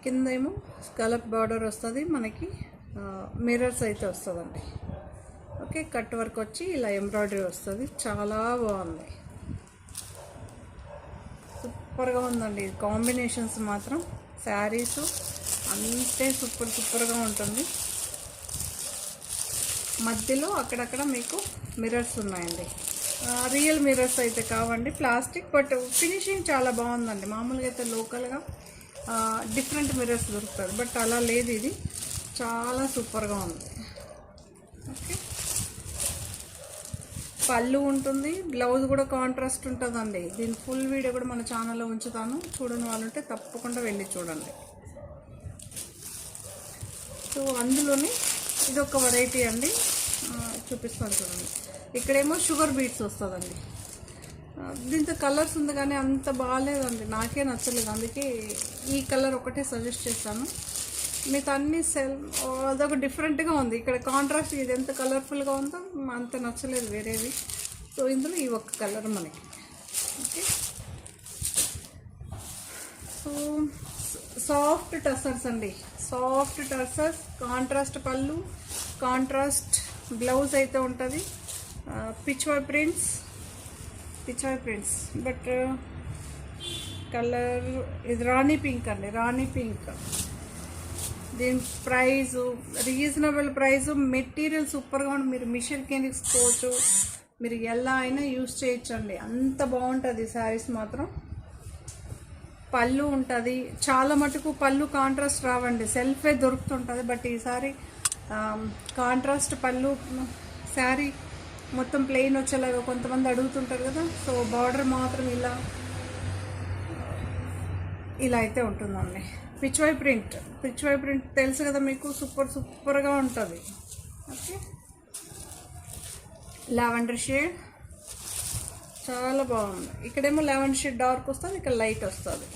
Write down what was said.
కింద ఏమో స్కలప్ బార్డర్ వస్తుంది మనకి, మిర్రర్స్ అయితే వస్తుందండి. ఓకే, కట్ వర్క్ వచ్చి ఇలా ఎంబ్రాయిడరీ వస్తుంది. చాలా బాగుంది, సూపర్గా ఉందండి. కాంబినేషన్స్ మాత్రం శారీస్ అంతే సూపర్గా ఉంటుంది. మధ్యలో అక్కడక్కడ మీకు మిర్రర్స్ ఉన్నాయండి. రియల్ మిర్రర్స్ అయితే కావండి, ప్లాస్టిక్. బట్ ఫినిషింగ్ చాలా బాగుందండి. మామూలుగా అయితే లోకల్గా డిఫరెంట్ మిర్రర్స్ దొరుకుతుంది, బట్ అలా లేదు, ఇది చాలా సూపర్గా ఉంది. ఓకే, పళ్ళు ఉంటుంది, బ్లౌజ్ కూడా కాంట్రాస్ట్ ఉంటుందండి. దీని ఫుల్ వీడియో కూడా మన ఛానల్లో ఉంచుతాను, చూడని వాళ్ళు ఉంటే తప్పకుండా వెళ్ళి చూడండి. సో అందులోనే ఇది ఒక వెరైటీ అండి, చూపిస్తాను చూడండి. ఇక్కడేమో షుగర్ బీట్స్ వస్తుందండి. దీంతో కలర్స్ ఉంది కానీ అంత బాగాలేదండి, నాకే నచ్చలేదు. అందుకే ఈ కలర్ ఒకటే సజెస్ట్ చేస్తాను. మీకు అన్ని అదొక డిఫరెంట్గా ఉంది. ఇక్కడ కాంట్రాస్ట్ ఇది ఎంత కలర్ఫుల్గా ఉందో అంత నచ్చలేదు వేరేవి. సో ఇందులో ఈ ఒక్క కలర్ మనకి. ఓకే, సో సాఫ్ట్ టసర్స్ అండి, సాఫ్ట్ టసర్స్, కాంట్రాస్ట్ పళ్ళు, కాంట్రాస్ట్ బ్లౌజ్ అయితే ఉంటుంది. పిచ్వాయ్ ప్రింట్స్ బట్ కలర్ ఇది రాణి పింక్ అండి, రాణి పింక్. దీని ప్రైజు రీజనబుల్ ప్రైజు, మెటీరియల్ సూపర్గా ఉంటుంది. మీరు మిషన్కి తీసుకోవచ్చు, మీరు ఎలా అయినా యూజ్ చేయొచ్చండి, అంత బాగుంటుంది శారీస్ మాత్రం. పళ్ళు ఉంటుంది, చాలా మటుకు పళ్ళు కాంట్రాస్ట్ రావండి, సెల్ఫే దొరుకుతుంటుంది. బట్ ఈసారి కాంట్రాస్ట్ పళ్ళు శారీ మొత్తం ప్లెయిన్ వచ్చేలాగా కొంతమంది అడుగుతుంటారు కదా. సో బార్డర్ మాత్రం ఇలా అయితే ఉంటుందండి. పిచ్వాయ్ ప్రింట్ తెలుసు కదా మీకు, సూపర్గా ఉంటుంది. ఓకే, లావెండర్ షేడ్ చాలా బాగుంది. ఇక్కడేమో లావెండర్ షేడ్ డార్క్ వస్తుంది, ఇక్కడ లైట్ వస్తుంది.